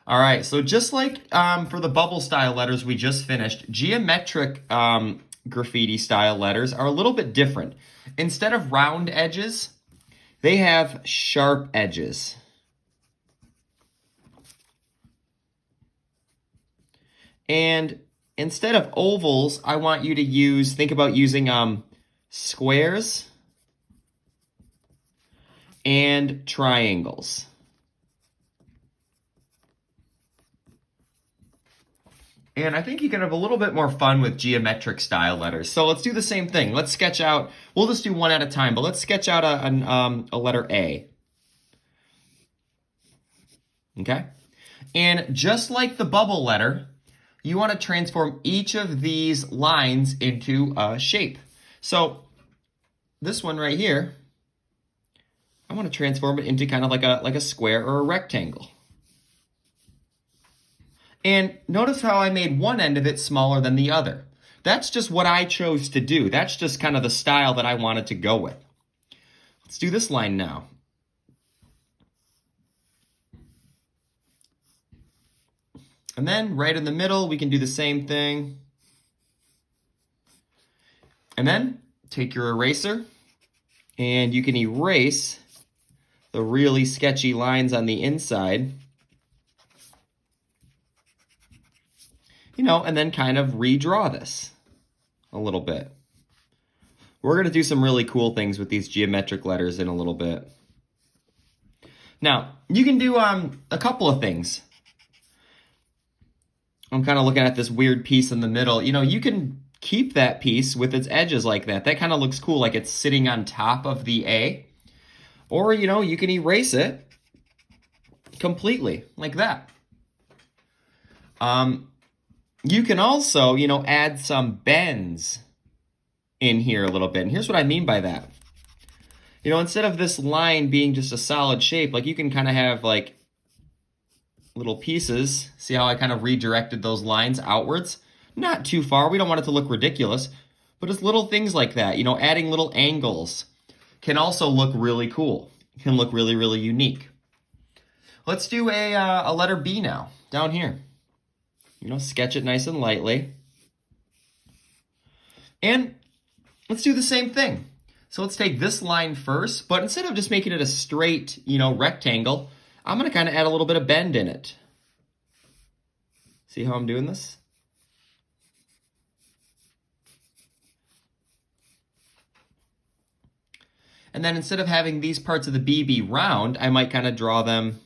All right, so just like for the bubble style letters we just finished, geometric graffiti style letters are a little bit different. Instead of round edges, they have sharp edges. And instead of ovals, I want you to think about using squares and triangles. And I think you can have a little bit more fun with geometric style letters. So let's do the same thing. Let's sketch out, we'll just do one at a time, but let's sketch out a letter A. Okay? And just like the bubble letter, you want to transform each of these lines into a shape. So this one right here, I want to transform it into kind of like a square or a rectangle. And notice how I made one end of it smaller than the other. That's just what I chose to do. That's just kind of the style that I wanted to go with. Let's do this line now. And then right in the middle, we can do the same thing. And then take your eraser and you can erase the really sketchy lines on the inside. You know, and then kind of redraw this a little bit. We're going to do some really cool things with these geometric letters in a little bit. Now, you can do a couple of things. I'm kind of looking at this weird piece in the middle. You know, you can keep that piece with its edges like that. That kind of looks cool, like it's sitting on top of the A. Or, you know, you can erase it completely, like that. You can also, you know, add some bends in here a little bit. And here's what I mean by that. You know, instead of this line being just a solid shape, like you can kind of have like little pieces. See how I kind of redirected those lines outwards? Not too far. We don't want it to look ridiculous, but it's little things like that. You know, adding little angles can also look really cool. It can look really, really unique. Let's do a letter B now, down here. You know, sketch it nice and lightly. And let's do the same thing. So let's take this line first, but instead of just making it a straight, you know, rectangle, I'm going to kind of add a little bit of bend in it. See how I'm doing this? And then instead of having these parts of the B be round, I might kind of draw them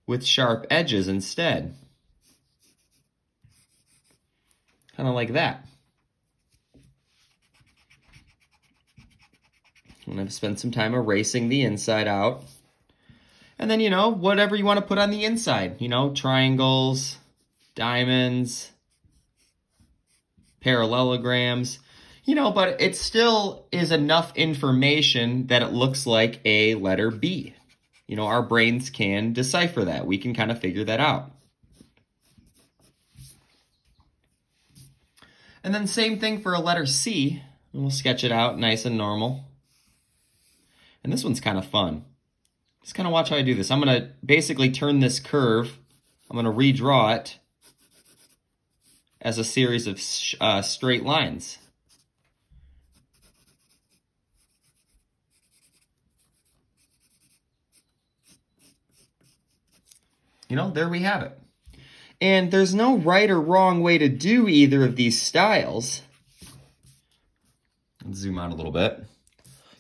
with sharp edges instead. Kind of like that. And I've spent some time erasing the inside out. And then, you know, whatever you want to put on the inside. You know, triangles, diamonds, parallelograms. You know, but it still is enough information that it looks like a letter B. You know, our brains can decipher that. We can kind of figure that out. And then same thing for a letter C. We'll sketch it out nice and normal. And this one's kind of fun. Just kind of watch how I do this. I'm going to basically turn this curve. I'm going to redraw it as a series of straight lines. You know, there we have it. And there's no right or wrong way to do either of these styles. Let's zoom out a little bit.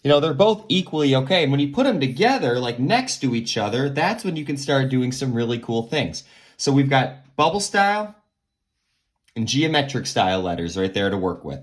You know, they're both equally okay. And when you put them together, like next to each other, that's when you can start doing some really cool things. So we've got bubble style and geometric style letters right there to work with.